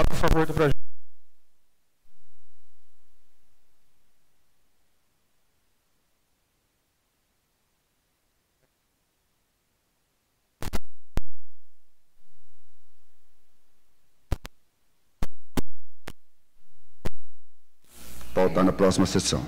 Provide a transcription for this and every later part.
Voto a favor do projeto. Pautar na próxima sessão.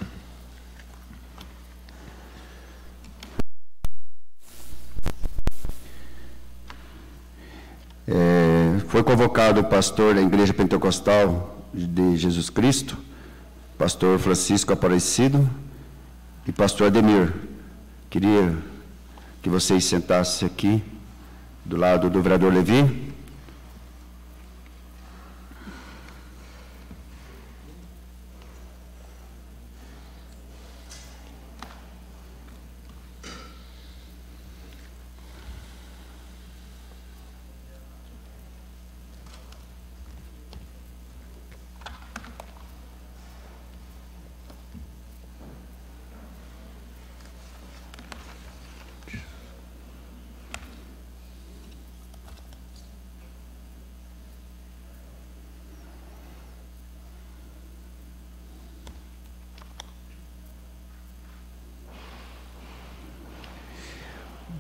Foi convocado o pastor da Igreja Pentecostal de Jesus Cristo, pastor Francisco Aparecido e pastor Ademir. Queria que vocês sentassem aqui do lado do vereador Levi.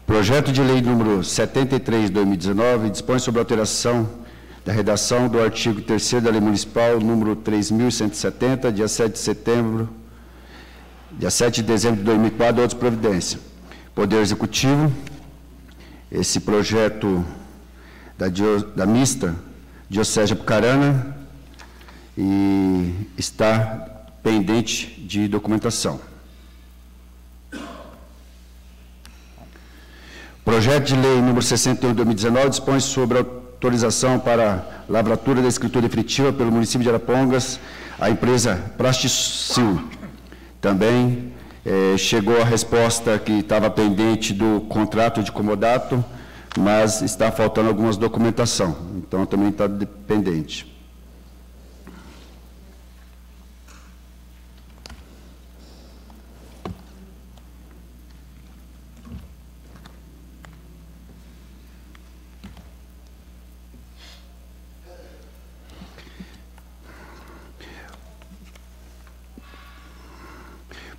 Projeto de lei número 73/2019 dispõe sobre a alteração da redação do artigo 3º da Lei Municipal número 3.170, dia 7 de dezembro de 2004, outras providências. Poder Executivo, esse projeto da mista Diocese de Apucarana e está pendente de documentação. Projeto de lei número 61/2019 dispõe sobre a autorização para lavratura da escritura definitiva pelo município de Arapongas, a empresa Plasticil. Também chegou a resposta que estava pendente do contrato de comodato, mas está faltando algumas documentação, então também está pendente.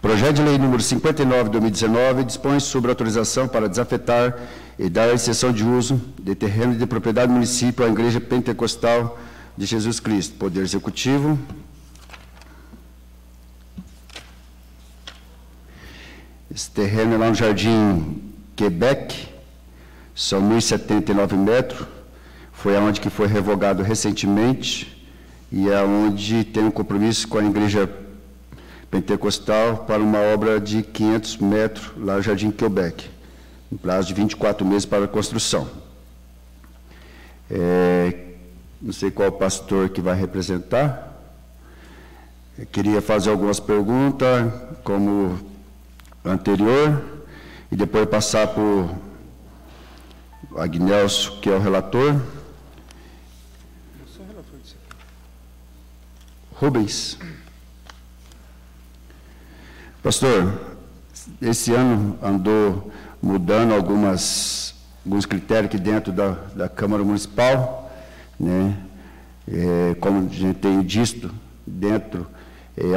Projeto de lei número 59/2019 dispõe sobre autorização para desafetar e dar a exceção de uso de terreno de propriedade do município à Igreja Pentecostal de Jesus Cristo. Poder Executivo. Esse terreno é lá no Jardim Quebec, são 1.079 metros, foi aonde que foi revogado recentemente e é onde tem um compromisso com a Igreja Pentecostal para uma obra de 500 metros lá no Jardim Quebec, em prazo de 24 meses para a construção. Não sei qual pastor que vai representar. Eu queria fazer algumas perguntas, como anterior, e depois passar para o Agnelso, que é o relator. Eu sou o relator disso aqui. Rubens. Pastor, esse ano andou mudando alguns critérios aqui dentro da Câmara Municipal, né? Como a gente tem dito, dentro,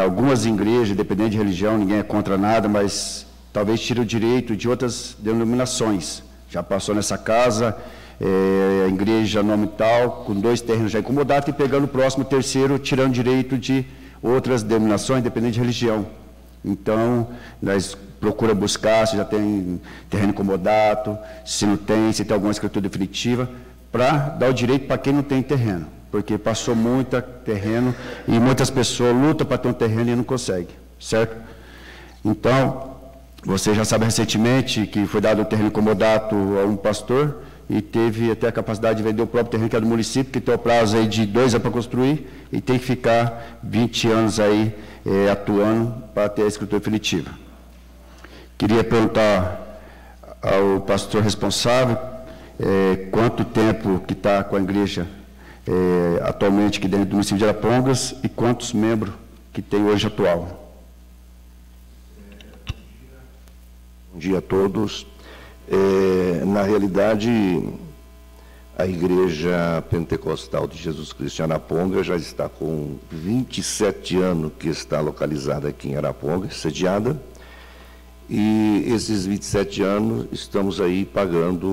algumas igrejas, dependendo de religião, ninguém é contra nada, mas talvez tire o direito de outras denominações. Já passou nessa casa, a igreja nome tal, com 2 terrenos já incomodados, e pegando o próximo, terceiro, tirando direito de outras denominações, dependendo de religião. Então, nós procuramos buscar se já tem terreno incomodato, se não tem, se tem alguma escritura definitiva, para dar o direito para quem não tem terreno, porque passou muito terreno e muitas pessoas lutam para ter um terreno e não conseguem, certo? Então, você já sabe recentemente que foi dado um terreno incomodato a um pastor e teve até a capacidade de vender o próprio terreno que é do município, que tem o prazo aí de 2 anos para construir e tem que ficar 20 anos aí atuando para ter a escritura definitiva. Queria perguntar ao pastor responsável quanto tempo que está com a igreja atualmente aqui dentro do município de Arapongas e quantos membros que tem hoje atual. Bom dia a todos. Na realidade, A Igreja Pentecostal de Jesus Cristo em Araponga já está com 27 anos que está localizada aqui em Araponga, sediada. E esses 27 anos estamos aí pagando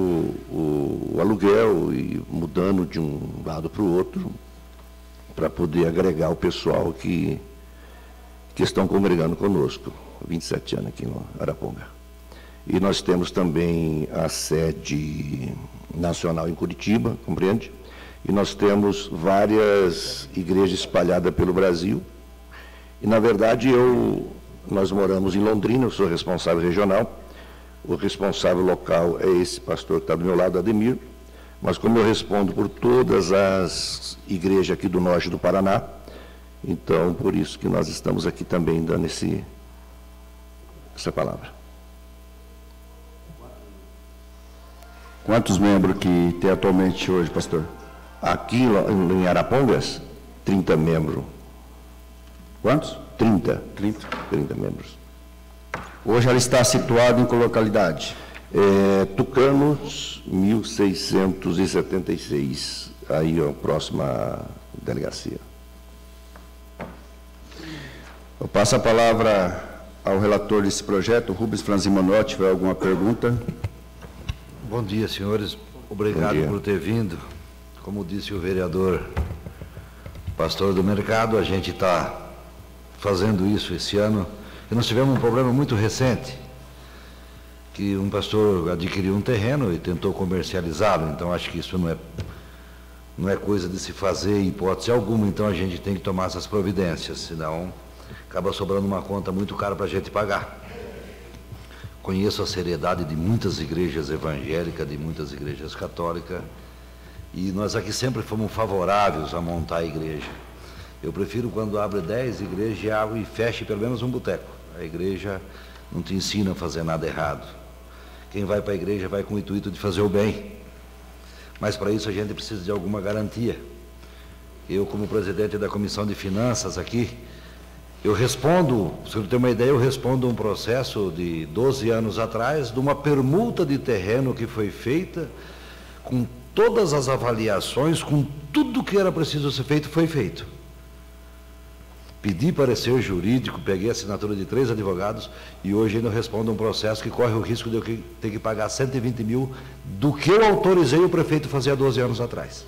o aluguel e mudando de um lado para o outro para poder agregar o pessoal que estão congregando conosco. 27 anos aqui em Araponga. E nós temos também a sede nacional em Curitiba, compreende? E nós temos várias igrejas espalhadas pelo Brasil. E, na verdade, nós moramos em Londrina, eu sou responsável regional. O responsável local é esse pastor que está do meu lado, Ademir. Mas como eu respondo por todas as igrejas aqui do norte do Paraná, então, por isso que nós estamos aqui também dando essa palavra. Quantos membros que tem atualmente hoje, pastor? Aqui em Arapongas, 30 membros. Quantos? 30. 30 membros. Hoje ela está situada em que localidade? Tucanos, 1676. Aí a próxima delegacia. Eu passo a palavra ao relator desse projeto, Rubens Franzimanotti. Se tiver alguma pergunta? Bom dia, senhores. Obrigado por ter vindo. Como disse o vereador Pastor do Mercado, a gente está fazendo isso esse ano. E nós tivemos um problema muito recente, que um pastor adquiriu um terreno e tentou comercializá-lo. Então, acho que isso não é coisa de se fazer em hipótese alguma. Então, a gente tem que tomar essas providências, senão acaba sobrando uma conta muito cara para a gente pagar. Conheço a seriedade de muitas igrejas evangélicas, de muitas igrejas católicas, e nós aqui sempre fomos favoráveis a montar a igreja. Eu prefiro quando abre 10 igrejas e feche pelo menos um boteco. A igreja não te ensina a fazer nada errado. Quem vai para a igreja vai com o intuito de fazer o bem. Mas para isso a gente precisa de alguma garantia. Eu, como presidente da Comissão de Finanças aqui, eu respondo, se eu ter uma ideia, eu respondo um processo de 12 anos atrás, de uma permuta de terreno que foi feita, com todas as avaliações, com tudo que era preciso ser feito, foi feito. Pedi parecer jurídico, peguei a assinatura de 3 advogados e hoje ainda respondo um processo que corre o risco de eu ter que pagar 120 mil do que eu autorizei o prefeito fazer há 12 anos atrás.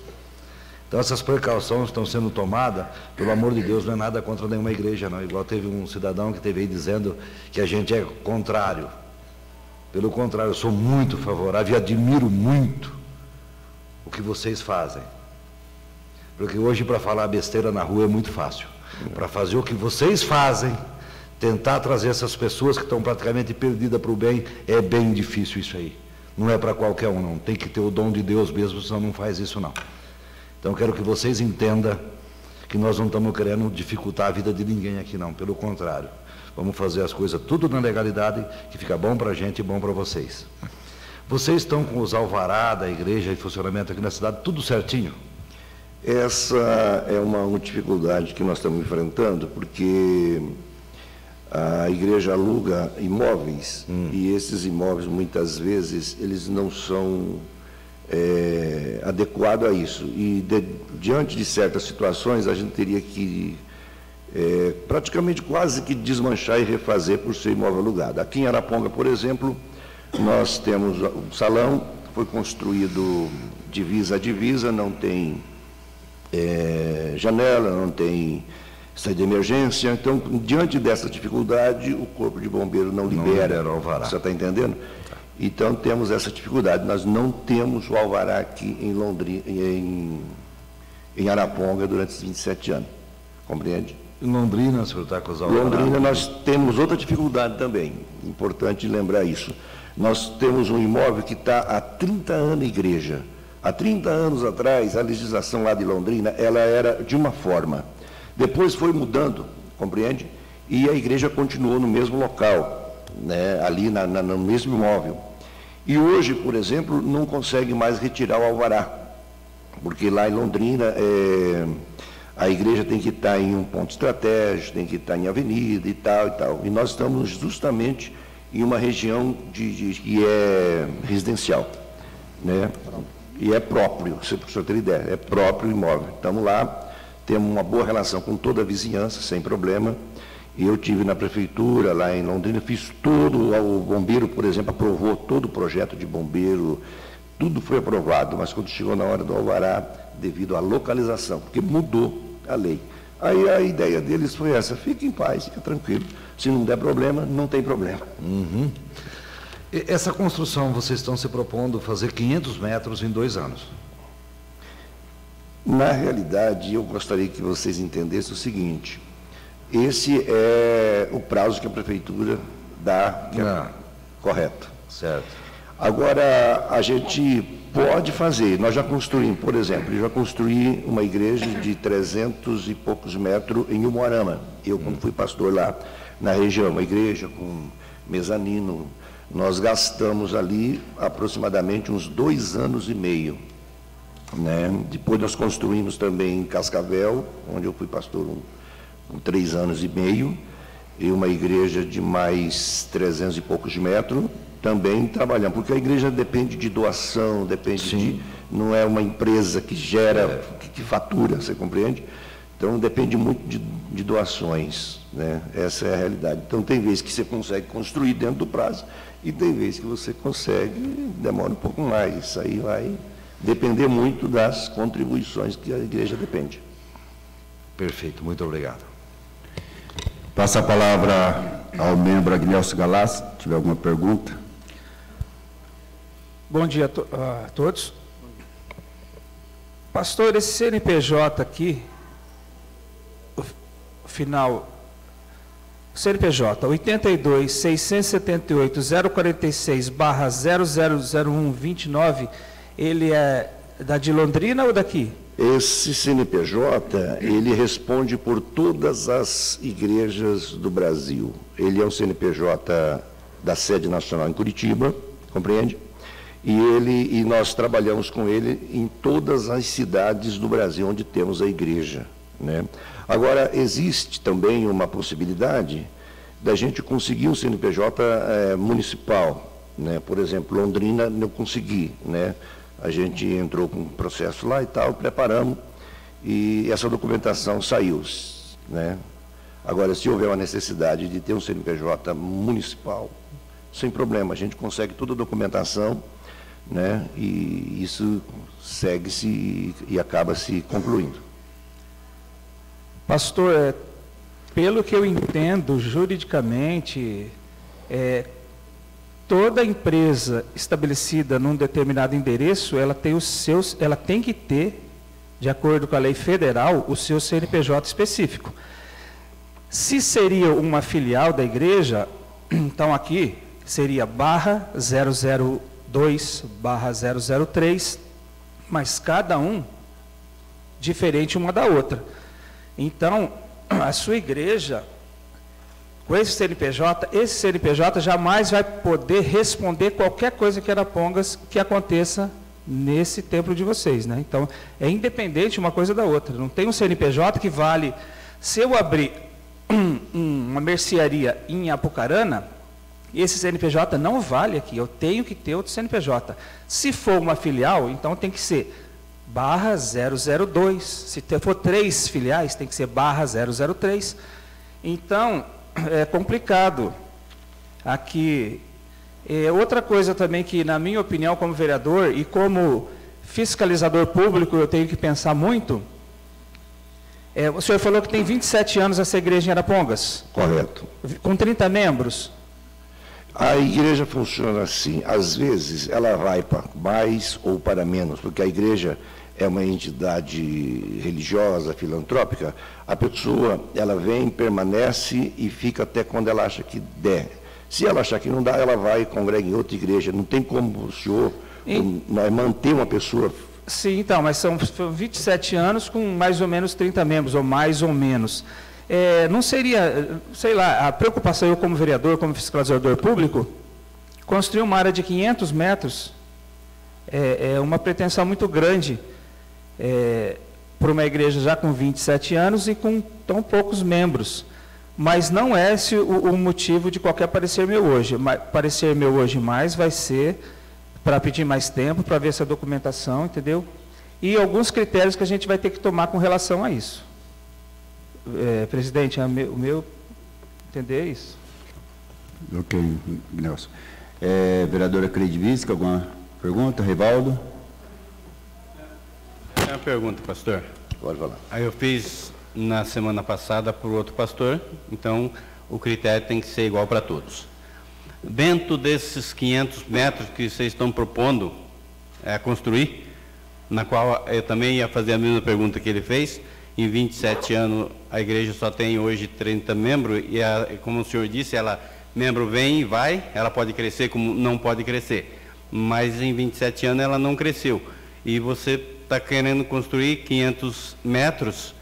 Então, essas precauções estão sendo tomadas, pelo amor de Deus, não é nada contra nenhuma igreja, não. Igual teve um cidadão que teve aí dizendo que a gente é contrário. Pelo contrário, eu sou muito favorável e admiro muito o que vocês fazem. Porque hoje, para falar besteira na rua é muito fácil. Para fazer o que vocês fazem, tentar trazer essas pessoas que estão praticamente perdidas para o bem, é bem difícil isso aí. Não é para qualquer um, não. Tem que ter o dom de Deus mesmo, senão não faz isso, não. Então, quero que vocês entendam que nós não estamos querendo dificultar a vida de ninguém aqui, não. Pelo contrário, vamos fazer as coisas tudo na legalidade, que fica bom para a gente e bom para vocês. Vocês estão com os alvará da igreja e funcionamento aqui na cidade, tudo certinho? Essa é uma dificuldade que nós estamos enfrentando, porque a igreja aluga imóveis, e esses imóveis, muitas vezes, eles não são adequado a isso, e diante de certas situações a gente teria que praticamente quase que desmanchar e refazer por ser imóvel alugado. Aqui em Araponga, por exemplo, nós temos um salão, foi construído divisa a divisa, não tem janela, não tem saída de emergência. Então, diante dessa dificuldade, o Corpo de Bombeiro não libera o alvará. Você está entendendo? Então, temos essa dificuldade. Nós não temos o alvará aqui em Londrina, em Araponga, durante esses 27 anos. Compreende? Em Londrina, o senhor está com os alvará? Londrina, nós temos outra dificuldade também. Importante lembrar isso. Nós temos um imóvel que está há 30 anos em igreja. Há 30 anos atrás, a legislação lá de Londrina, ela era de uma forma. Depois foi mudando, compreende? E a igreja continuou no mesmo local, né, ali no mesmo imóvel. E hoje, por exemplo, não consegue mais retirar o alvará, porque lá em Londrina a igreja tem que estar em um ponto estratégico, tem que estar em avenida e tal e tal. E nós estamos justamente em uma região que é residencial, né? E é próprio, para o senhor ter ideia, é próprio imóvel. Estamos lá, temos uma boa relação com toda a vizinhança, sem problema. E eu tive na prefeitura, lá em Londrina, fiz tudo, o bombeiro, por exemplo, aprovou todo o projeto de bombeiro, tudo foi aprovado, mas quando chegou na hora do alvará, devido à localização, porque mudou a lei. Aí a ideia deles foi essa: fique em paz, fica tranquilo. Se não der problema, não tem problema. Uhum. Essa construção, vocês estão se propondo fazer 500 metros em 2 anos? Na realidade, eu gostaria que vocês entendessem o seguinte: esse é o prazo que a prefeitura dá, que é correto. Certo. Agora, a gente pode fazer, nós já construímos, por exemplo, eu já construí uma igreja de 300 e poucos metros em Umuarama. Eu, quando fui pastor lá na região, uma igreja com mezanino, nós gastamos ali aproximadamente uns 2 anos e meio. Né? Depois nós construímos também em Cascavel, onde eu fui pastor com 3 anos e meio, e uma igreja de mais 300 e poucos metros, também trabalhamos, porque a igreja depende de doação, depende de, não é uma empresa que gera, que fatura, você compreende? Então depende muito de doações, né? Essa é a realidade. Então tem vezes que você consegue construir dentro do prazo, e tem vezes que você consegue, demora um pouco mais. Isso aí vai depender muito das contribuições que a igreja depende. Perfeito, muito obrigado. Passa a palavra ao membro Agnelso Galás, se tiver alguma pergunta. Bom dia a todos. Pastor, esse CNPJ aqui, o final, CNPJ 82.678.046/000129, ele é da de Londrina ou daqui? Esse CNPJ, ele responde por todas as igrejas do Brasil. Ele é o CNPJ da sede nacional em Curitiba, compreende? E nós trabalhamos com ele em todas as cidades do Brasil onde temos a igreja, né? Agora, existe também uma possibilidade da gente conseguir um CNPJ municipal, né? Por exemplo, Londrina não consegui, né? A gente entrou com um processo lá e tal, preparamos, e essa documentação saiu, né? Agora, se houver uma necessidade de ter um CNPJ municipal, sem problema, a gente consegue toda a documentação, né? E isso segue-se e acaba se concluindo. Pastor, pelo que eu entendo juridicamente, toda empresa estabelecida num determinado endereço, ela tem que ter, de acordo com a lei federal, o seu CNPJ específico. Se seria uma filial da igreja, então aqui seria /002/003, mas cada um diferente uma da outra. Então, a sua igreja, com esse CNPJ jamais vai poder responder qualquer coisa que Arapongas que aconteça nesse templo de vocês, né? Então, é independente uma coisa da outra. Não tem um CNPJ que vale. Se eu abrir uma mercearia em Apucarana, esse CNPJ não vale aqui. Eu tenho que ter outro CNPJ. Se for uma filial, então tem que ser /002. Se for 3 filiais, tem que ser /003. Então, é complicado. Aqui, outra coisa também que, na minha opinião, como vereador e como fiscalizador público, eu tenho que pensar muito. O senhor falou que tem 27 anos essa igreja em Arapongas? Correto. Com 30 membros? A igreja funciona assim. Às vezes, ela vai para mais ou para menos, porque a igreja é uma entidade religiosa, filantrópica. A pessoa, ela vem, permanece e fica até quando ela acha que der. Se ela achar que não dá, ela vai e congrega em outra igreja. Não tem como o senhor manter uma pessoa. Sim, então, mas são 27 anos com mais ou menos 30 membros, ou mais ou menos. Não seria, sei lá, a preocupação, eu como vereador, como fiscalizador público, construir uma área de 500 metros é uma pretensão muito grande para uma igreja já com 27 anos e com tão poucos membros. Mas não é esse o motivo de qualquer parecer meu hoje. Parecer meu hoje mais vai ser para pedir mais tempo, para ver essa documentação, entendeu? E alguns critérios que a gente vai ter que tomar com relação a isso. Presidente, o meu entender é isso. Ok, Nelson. Vereadora Cleide Visca, alguma pergunta? Rivaldo? É uma pergunta, pastor. Pode falar. Aí eu fiz na semana passada por outro pastor, então o critério tem que ser igual para todos. Dentro desses 500 metros que vocês estão propondo construir, na qual eu também ia fazer a mesma pergunta que ele fez, em 27 anos a igreja só tem hoje 30 membros, e como o senhor disse, membro vem e vai, ela pode crescer como não pode crescer, mas em 27 anos ela não cresceu, e você está querendo construir 500 metros,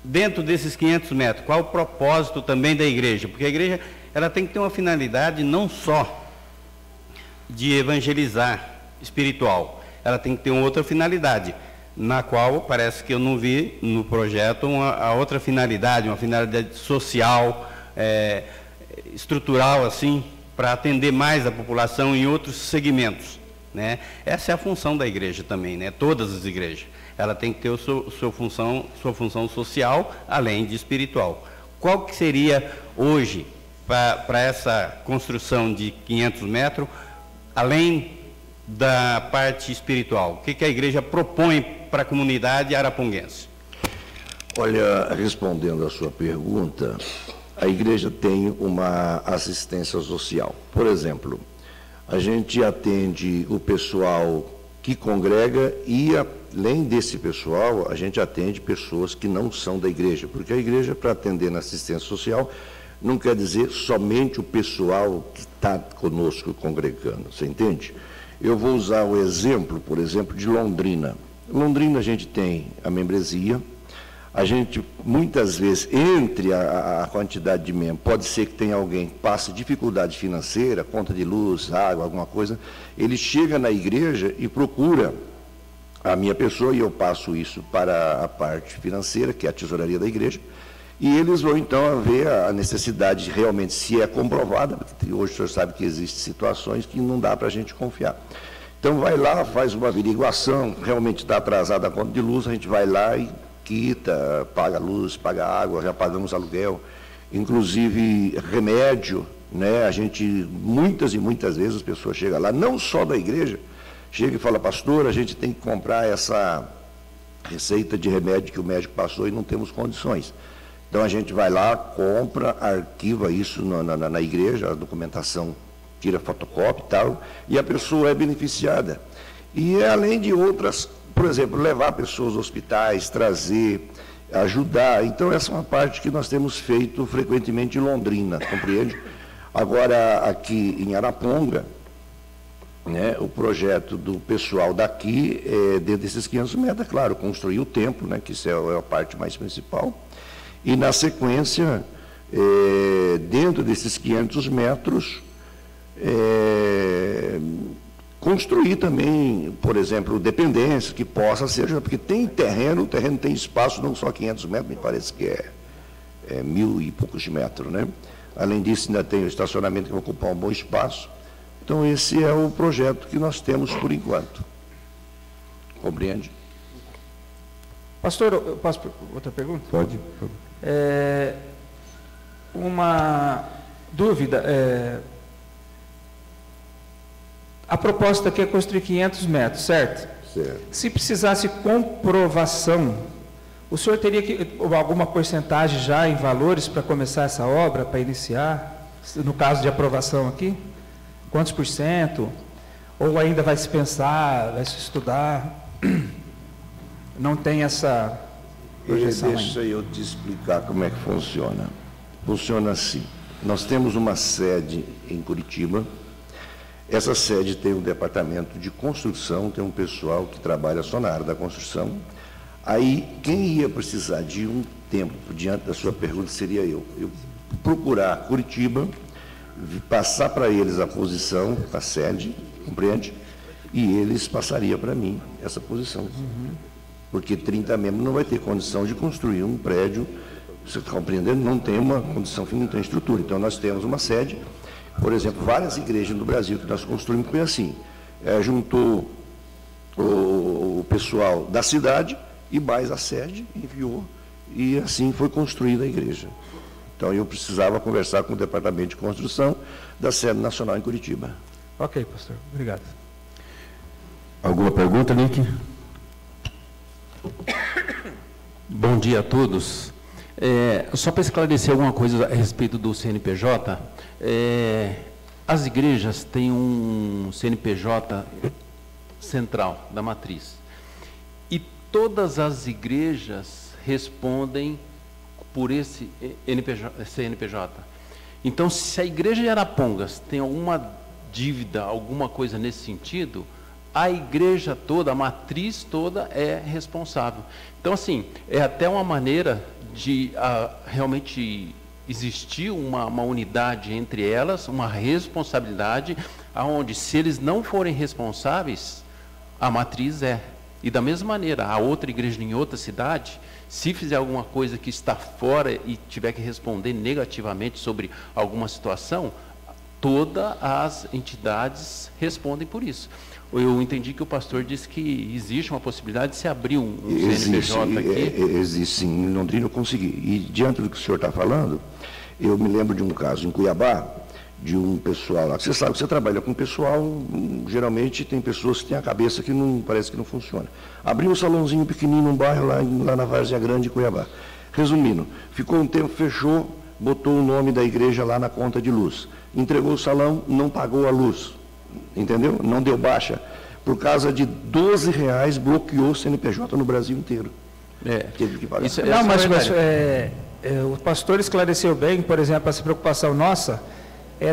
dentro desses 500 metros, qual o propósito também da igreja? Porque a igreja ela tem que ter uma finalidade não só de evangelizar espiritual, ela tem que ter uma outra finalidade, na qual parece que eu não vi no projeto a outra finalidade, uma finalidade social, estrutural, assim, para atender mais a população em outros segmentos, né? Essa é a função da igreja também, né? Todas as igrejas. Ela tem que ter sua função social, além de espiritual. Qual que seria hoje, para essa construção de 500 metros, além da parte espiritual? O que a igreja propõe para a comunidade araponguense? Olha, respondendo à sua pergunta, a igreja tem uma assistência social. Por exemplo, a gente atende o pessoal que congrega e, além desse pessoal, a gente atende pessoas que não são da igreja, porque a igreja, para atender na assistência social, não quer dizer somente o pessoal que está conosco congregando, você entende? Eu vou usar o exemplo, por exemplo, de Londrina. Londrina a gente tem a membresia, a gente, muitas vezes, entre a quantidade de membros, pode ser que tenha alguém que passe dificuldade financeira, conta de luz, água, alguma coisa, ele chega na igreja e procura a minha pessoa, e eu passo isso para a parte financeira, que é a tesouraria da igreja, e eles vão, então, ver a necessidade realmente, se é comprovada, porque hoje o senhor sabe que existem situações que não dá para a gente confiar. Então, vai lá, faz uma averiguação, realmente está atrasada a conta de luz, a gente vai lá e quita, paga luz, paga água, já pagamos aluguel, inclusive remédio, né? A gente, muitas e muitas vezes, as pessoas chegam lá, não só da igreja, chega e fala, pastor, a gente tem que comprar essa receita de remédio que o médico passou e não temos condições. Então, a gente vai lá, compra, arquiva isso na igreja, a documentação, tira fotocópia e tal, e a pessoa é beneficiada. E além de outras, por exemplo, levar pessoas aos hospitais, trazer, ajudar. Então, essa é uma parte que nós temos feito frequentemente em Londrina, compreende? Agora, aqui em Araponga, né, o projeto do pessoal daqui, dentro desses 500 metros, claro, construir o templo, né, que isso é a parte mais principal. E, na sequência, dentro desses 500 metros, construir também, por exemplo, dependência, que possa ser, porque tem terreno, o terreno tem espaço, não só 500 metros, me parece que é 1.000 e poucos metros, né? Além disso, ainda tem o estacionamento que vai ocupar um bom espaço. Então, esse é o projeto que nós temos por enquanto. Compreende? Pastor, eu posso outra pergunta? Pode. Uma dúvida. A proposta aqui é construir 500 metros, certo? Certo. Se precisasse comprovação, o senhor teria alguma porcentagem já em valores para começar essa obra, para iniciar? No caso de aprovação aqui? Quantos por cento? Ou ainda vai se pensar, vai se estudar? Não tem essa projeção ainda. Deixa eu te explicar como é que funciona. Funciona assim. Nós temos uma sede em Curitiba. Essa sede tem um departamento de construção, tem um pessoal que trabalha só na área da construção. Aí, quem ia precisar de um tempo, diante da sua pergunta, seria eu. Eu procurar Curitiba, passar para eles a posição, a sede, compreende? E eles passariam para mim essa posição. Porque 30 membros não vai ter condição de construir um prédio, você está compreendendo? Não tem uma condição, não tem estrutura. Então, nós temos uma sede. Por exemplo, várias igrejas no Brasil que nós construímos foi assim, juntou o pessoal da cidade e mais a sede, enviou, e assim foi construída a igreja. Então, eu precisava conversar com o Departamento de Construção da sede nacional em Curitiba. Ok, pastor. Obrigado. Alguma pergunta, Nick? Bom dia a todos. Só para esclarecer alguma coisa a respeito do CNPJ, as igrejas têm um CNPJ central, da matriz, e todas as igrejas respondem por esse CNPJ. Então, se a igreja de Arapongas tem alguma dívida, alguma coisa nesse sentido, a igreja toda, a matriz toda é responsável. Então, assim, é até uma maneira de realmente existir uma unidade entre elas, uma responsabilidade, onde, se eles não forem responsáveis, a matriz é. E da mesma maneira, a outra igreja em outra cidade, se fizer alguma coisa que está fora e tiver que responder negativamente sobre alguma situação, todas as entidades respondem por isso. Eu entendi que o pastor disse que existe uma possibilidade de se abrir um CNPJ aqui. Existe sim, em Londrina eu consegui. E diante do que o senhor está falando, eu me lembro de um caso em Cuiabá, de um pessoal lá. Você sabe que você trabalha com pessoal, geralmente tem pessoas que têm a cabeça que não parece que não funciona. Abriu um salãozinho pequenininho num bairro lá na Várzea Grande de Cuiabá. Resumindo, ficou um tempo, fechou, botou o nome da igreja lá na conta de luz. Entregou o salão, não pagou a luz. Entendeu? Não deu baixa. Por causa de R$12, bloqueou o CNPJ no Brasil inteiro. Teve que pagar. Não, mas o pastor esclareceu bem, por exemplo, essa preocupação nossa.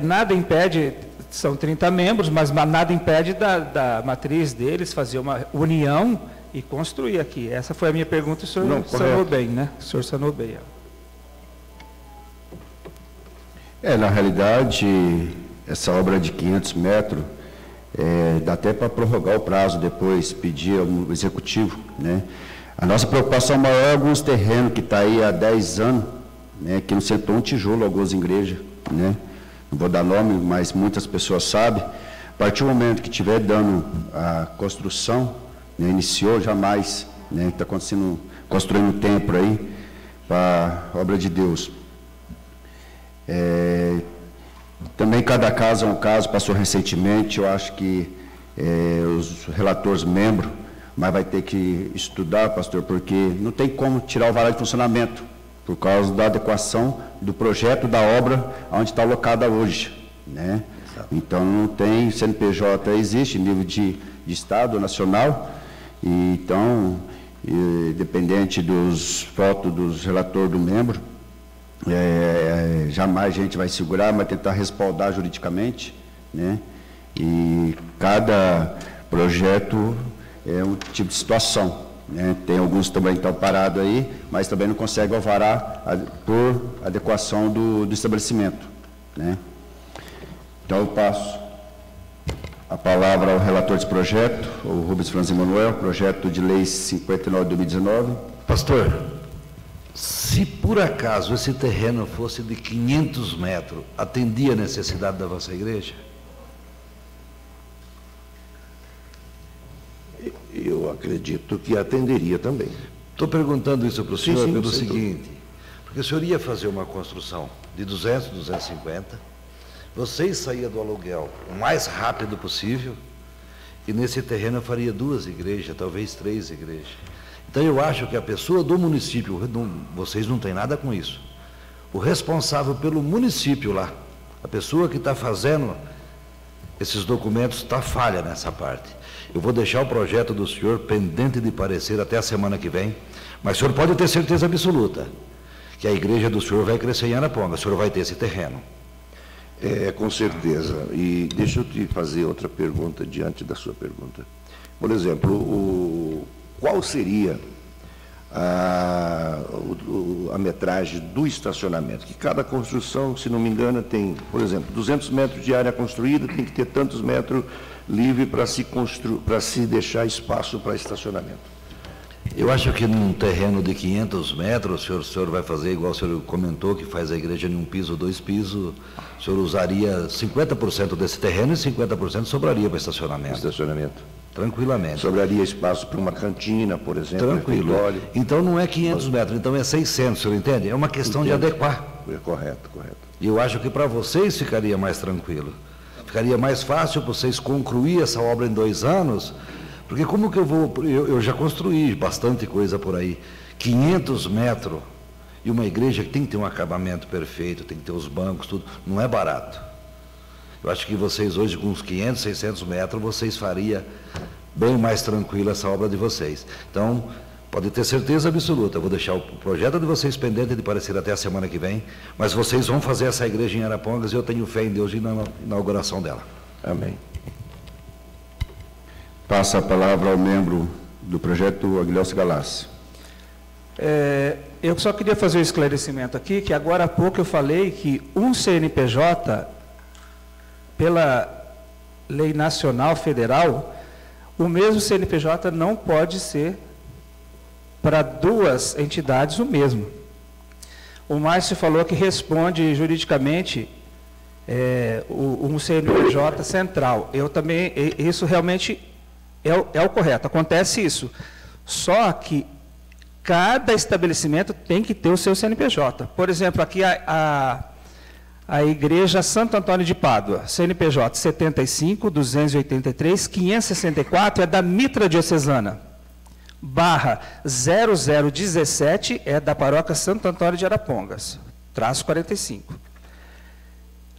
Nada impede, são 30 membros, mas nada impede da matriz deles fazer uma união e construir aqui. Essa foi a minha pergunta, o senhor sanou bem, né? O senhor sanou bem. Na realidade, essa obra de 500 metros, dá até para prorrogar o prazo depois, pedir ao executivo, né? A nossa preocupação maior é alguns terrenos que está aí há 10 anos, né, que não sentou um tijolo, algumas igrejas, né? Não vou dar nome, mas muitas pessoas sabem. A partir do momento que estiver dando a construção, né, iniciou jamais, né, está construindo um templo aí para a obra de Deus. Também cada caso é um caso, passou recentemente, eu acho que os relatores membros, mas vai ter que estudar, pastor, porque não tem como tirar o varal de funcionamento, por causa da adequação do projeto da obra onde está alocada hoje, né? Então, não tem, CNPJ existe, nível de Estado, nacional, e então, dependente dos votos dos relatores do membro, jamais a gente vai segurar, mas tentar respaldar juridicamente, né? E cada projeto é um tipo de situação, né? Tem alguns também que estão parados aí, mas também não conseguem alvará por adequação do estabelecimento, né? Então eu passo a palavra ao relator desse projeto, o Rubens Francisco Manuel, projeto de lei 59 de 2019. Pastor, se por acaso esse terreno fosse de 500 metros, atendia a necessidade da vossa igreja? Eu acredito que atenderia também. Estou perguntando isso para o senhor pelo sim, seguinte, porque o senhor ia fazer uma construção de 200, 250, vocês saíam do aluguel o mais rápido possível, e nesse terreno eu faria 2 igrejas, talvez 3 igrejas. Então eu acho que a pessoa do município, vocês não têm nada com isso, o responsável pelo município lá, a pessoa que está fazendo esses documentos está falha nessa parte. Eu vou deixar o projeto do senhor pendente de parecer até a semana que vem, mas o senhor pode ter certeza absoluta que a igreja do senhor vai crescer em Arapongas, o senhor vai ter esse terreno. Com certeza. E deixa eu te fazer outra pergunta diante da sua pergunta. Por exemplo, qual seria a metragem do estacionamento? Que cada construção, se não me engano, tem, por exemplo, 200 metros de área construída, tem que ter tantos metros livres para se deixar espaço para estacionamento. Eu acho que num terreno de 500 metros, o senhor vai fazer igual o senhor comentou, que faz a igreja em 1 piso, 2 pisos, o senhor usaria 50% desse terreno e 50% sobraria para estacionamento. Estacionamento. Tranquilamente. Sobraria espaço para uma cantina, por exemplo. Tranquilo. Então não é 500 metros, então é 600, o senhor entende? É uma questão de adequar. É correto, correto. E eu acho que para vocês ficaria mais tranquilo. Ficaria mais fácil para vocês concluir essa obra em 2 anos, porque como que eu já construí bastante coisa por aí, 500 metros, e uma igreja que tem que ter um acabamento perfeito, tem que ter os bancos, tudo, não é barato. Eu acho que vocês hoje, com uns 500, 600 metros, vocês fariam bem mais tranquila essa obra de vocês. Então, pode ter certeza absoluta, eu vou deixar o projeto de vocês pendente de parecer até a semana que vem, mas vocês vão fazer essa igreja em Arapongas e eu tenho fé em Deus e na inauguração dela. Amém. Passa a palavra ao membro do projeto, Aguilhos Galassi. Eu só queria fazer um esclarecimento aqui, que agora há pouco eu falei que um CNPJ, pela lei nacional federal, o mesmo CNPJ não pode ser para 2 entidades o mesmo. O Márcio falou que responde juridicamente um CNPJ central. Eu também, isso realmente é o correto, acontece isso. Só que cada estabelecimento tem que ter o seu CNPJ. Por exemplo, aqui a Igreja Santo Antônio de Pádua, CNPJ 75 283 564 é da Mitra Diocesana, /0017 é da Paróquia Santo Antônio de Arapongas, /45.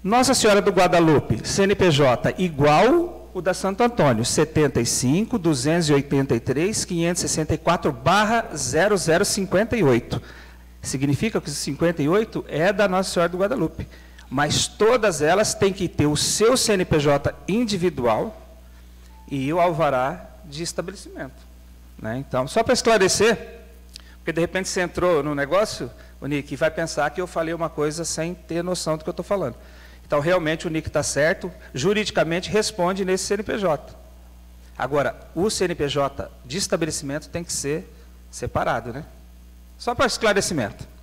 Nossa Senhora do Guadalupe, CNPJ igual o da Santo Antônio, 75 283 564 /0058. Significa que o 58 é da Nossa Senhora do Guadalupe. Mas todas elas têm que ter o seu CNPJ individual e o alvará de estabelecimento. Né? Então, só para esclarecer, porque de repente você entrou no negócio, o Nick, e vai pensar que eu falei uma coisa sem ter noção do que eu estou falando. Então, realmente, o Nick está certo, juridicamente responde nesse CNPJ. Agora, o CNPJ de estabelecimento tem que ser separado, né? Só para esclarecimento.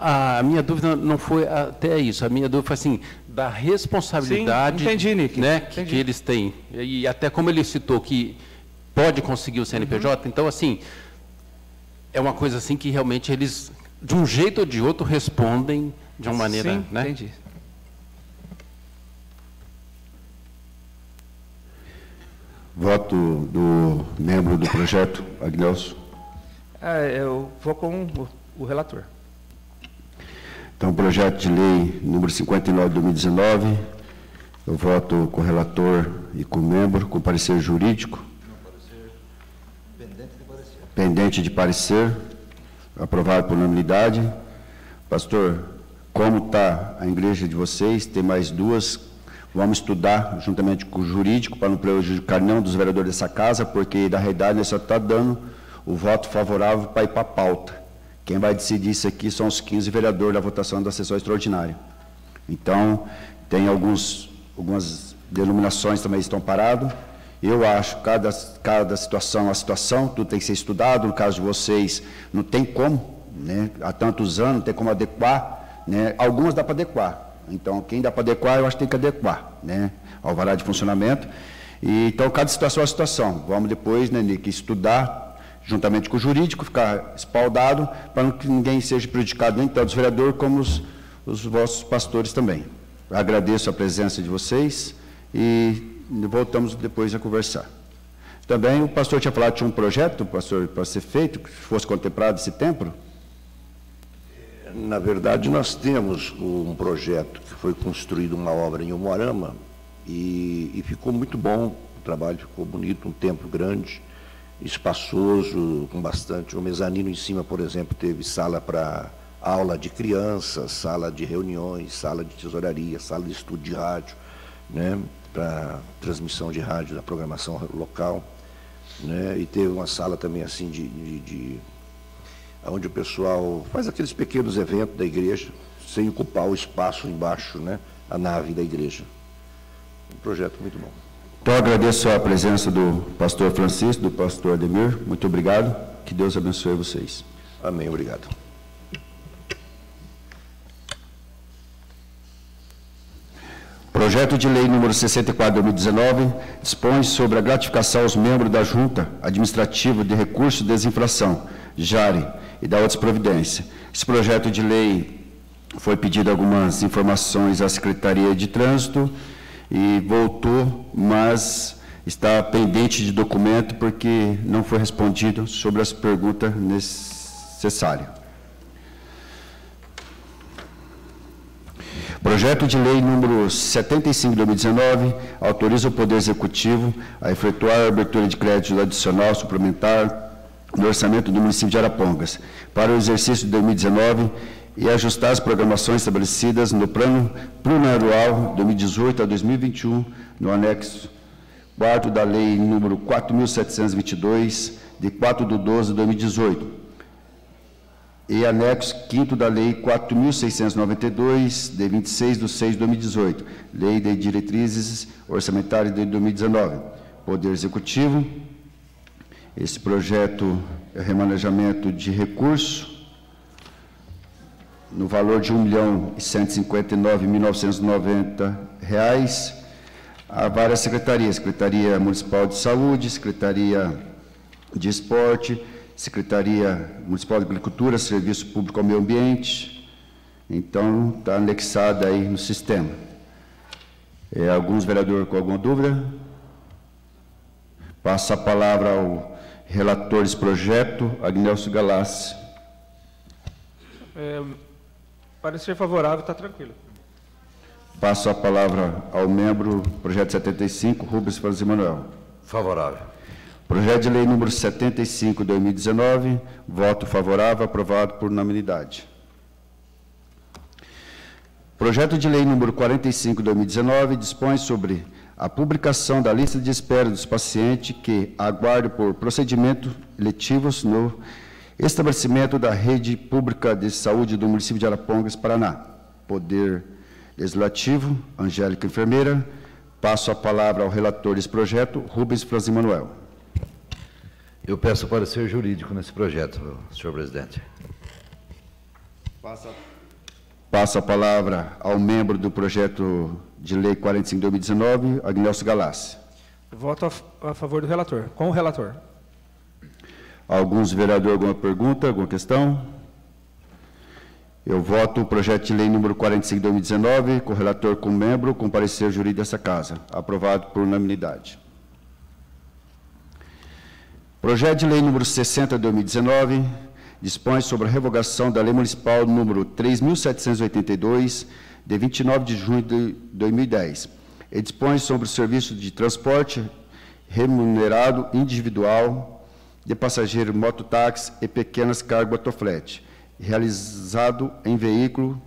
A minha dúvida não foi até isso, a minha dúvida foi assim, da responsabilidade. Sim, entendi, Nick. Né, entendi. Que eles têm. E até como ele citou que pode conseguir o CNPJ, então assim, é uma coisa assim que realmente eles, de um jeito ou de outro, respondem de uma maneira. Sim, né? entendi. Voto do membro do projeto, Aguilhos. Eu vou com o relator. Então, projeto de lei número 59 de 2019, eu voto com o relator e com o membro, com parecer jurídico. Pendente de parecer, aprovado por unanimidade. Pastor, como está a igreja de vocês, tem mais 2, vamos estudar juntamente com o jurídico, para não prejudicar nenhum dos vereadores dessa casa, porque, na realidade, nós só está dando o voto favorável para ir para a pauta. Quem vai decidir isso aqui são os 15 vereadores da votação da sessão extraordinária. Então, tem algumas denominações também estão paradas. Eu acho que cada situação é uma situação, tudo tem que ser estudado. No caso de vocês, não tem como, né? Há tantos anos, não tem como adequar, né? Algumas dá para adequar. Então, quem dá para adequar, eu acho que tem que adequar, né? Alvará de funcionamento. Então, cada situação é uma situação. Vamos depois, né, Nick, estudar juntamente com o jurídico, ficar espaldado, para que ninguém seja prejudicado, nem tanto os vereadores como os vossos pastores também. Eu agradeço a presença de vocês e voltamos depois a conversar. Também o pastor tinha falado que tinha um projeto, pastor, para ser feito, que fosse contemplado esse tempo? Na verdade, nós temos um projeto que foi construído uma obra em Umuarama e ficou muito bom, o trabalho ficou bonito, um templo grande, espaçoso, com bastante, o mezanino em cima, por exemplo, teve sala para aula de crianças, sala de reuniões, sala de tesouraria, sala de estudo de rádio, né, para transmissão de rádio da programação local, né, e teve uma sala também assim onde o pessoal faz aqueles pequenos eventos da igreja, sem ocupar o espaço embaixo, né, a nave da igreja. Um projeto muito bom. Então, agradeço a presença do pastor Francisco, do pastor Ademir. Muito obrigado. Que Deus abençoe vocês. Amém, obrigado. Projeto de lei número 64/2019 dispõe sobre a gratificação aos membros da Junta Administrativa de Recursos de Desinfração, JARE, e da outras providências. Esse projeto de lei foi pedido algumas informações à Secretaria de Trânsito e voltou, mas está pendente de documento porque não foi respondido sobre as perguntas necessárias. Projeto de lei número 75/2019 autoriza o Poder Executivo a efetuar a abertura de crédito adicional suplementar no orçamento do município de Arapongas para o exercício de 2019 e ajustar as programações estabelecidas no Plano Plurianual 2018 a 2021, no anexo 4º da Lei número 4.722, de 4/12/2018, e anexo 5º da Lei 4.692, de 26/6/2018, Lei de Diretrizes Orçamentárias de 2019. Poder Executivo. Esse projeto é remanejamento de recursos no valor de R$ 1.159.990 a várias secretarias, Secretaria Municipal de Saúde, Secretaria de Esporte, Secretaria Municipal de Agricultura, Serviço Público ao Meio Ambiente. Então, está anexada aí no sistema. Alguns vereadores com alguma dúvida? Passo a palavra ao relator desse projeto, Agnelso Galassi. Parecer favorável, está tranquilo. Passo a palavra ao membro projeto 75, Rubens Francisco Manuel. Favorável. Projeto de lei número 75/2019, voto favorável, aprovado por unanimidade. Projeto de lei número 45/2019 dispõe sobre a publicação da lista de espera dos pacientes que aguardam por procedimentos eletivos no estabelecimento da rede pública de saúde do município de Arapongas, Paraná. Poder Legislativo, Angélica Enfermeira. Passo a palavra ao relator desse projeto, Rubens Francisco Manuel. Eu peço parecer jurídico nesse projeto, senhor presidente. Passo a palavra ao membro do projeto de lei 45/2019, Agnelso Galassi. Voto a favor do relator, com o relator. Alguns vereadores, alguma pergunta, alguma questão? Eu voto o projeto de lei número 45/2019, com o relator como membro, com parecer jurídico dessa casa. Aprovado por unanimidade. Projeto de lei número 60/2019, dispõe sobre a revogação da Lei Municipal número 3.782, de 29 de junho de 2010, e dispõe sobre o serviço de transporte remunerado individual de passageiro mototáxi e pequenas cargas motofrete, realizado em veículo,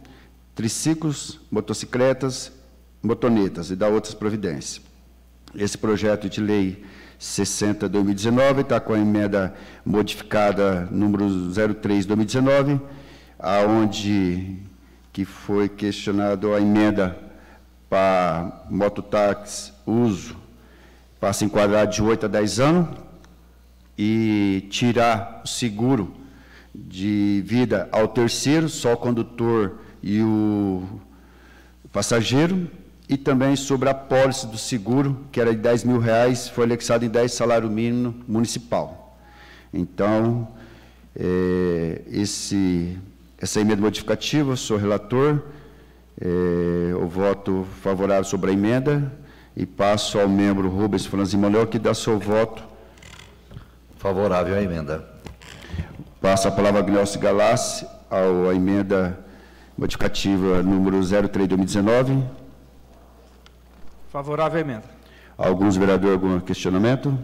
triciclos, motocicletas, motonetas e da outras providências. Esse projeto de lei 60/2019 está com a emenda modificada número 03/2019, aonde que foi questionado a emenda para mototáxi uso para se enquadrar de 8 a 10 anos e tirar o seguro de vida ao terceiro, só o condutor e o passageiro, e também sobre a apólice do seguro, que era de R$10.000, foi anexado em 10 salário mínimo municipal. Então, essa emenda modificativa, sou relator, eu voto favorável sobre a emenda e passo ao membro Rubens Francisco Manuel, que dá seu voto. Favorável à emenda. Passo a palavra a Agnelso Galassi, à emenda modificativa número 03/2019. Favorável à emenda. Alguns vereadores, algum questionamento?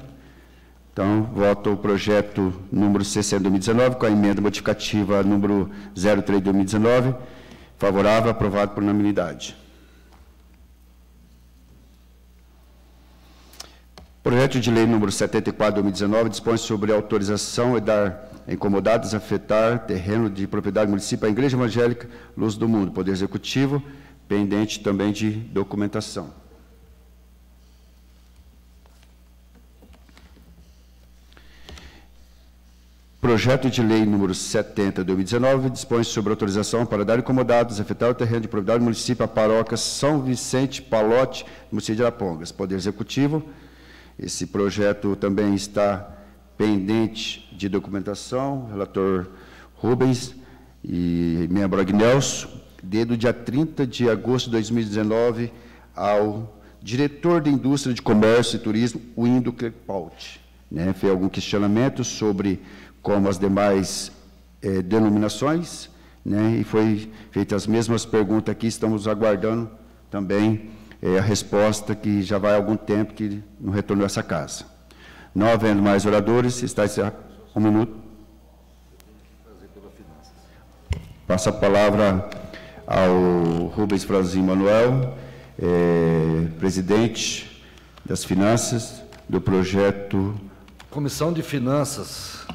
Então, voto o projeto número 60/2019, com a emenda modificativa número 03/2019. Favorável, aprovado por unanimidade. Projeto de lei número 74/2019 dispõe sobre a autorização e dar incomodados afetar terreno de propriedade do município à Igreja Evangélica Luz do Mundo. Poder Executivo, pendente também de documentação. projeto de lei número 70, de 2019, dispõe sobre autorização para dar incomodados, afetar o terreno de propriedade do município, a paróquia São Vicente Palote, município de Arapongas. Poder Executivo, esse projeto também está pendente de documentação, relator Rubens e membro Agnelso, desde o dia 30 de agosto de 2019 ao diretor de Indústria de Comércio e Turismo, o Indo Clepalt. Fez algum questionamento sobre como as demais denominações, e foi feitas as mesmas perguntas aqui, estamos aguardando também a resposta, que já vai há algum tempo que não retornou a essa casa. Não havendo mais oradores, está encerrado. Um minuto. Passa a palavra ao Rubens Franzinho Manuel, presidente das Finanças do projeto. Comissão de Finanças,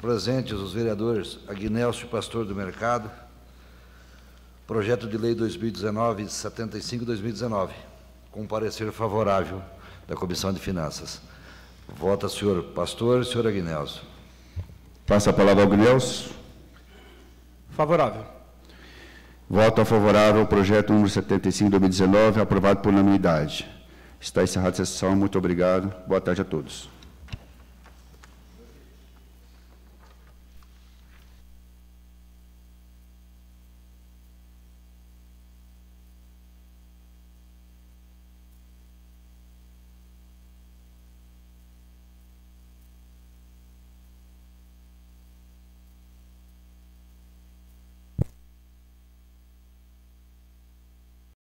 presentes os vereadores Agnelso e Pastor do Mercado, projeto de lei 2019-75-2019, com parecer favorável da Comissão de Finanças. Vota senhor Pastor e senhor Agnelso. Passa a palavra ao Agnelso. Favorável. Voto favorável ao projeto número 75-2019, aprovado por unanimidade. Está encerrada a sessão. Muito obrigado. Boa tarde a todos.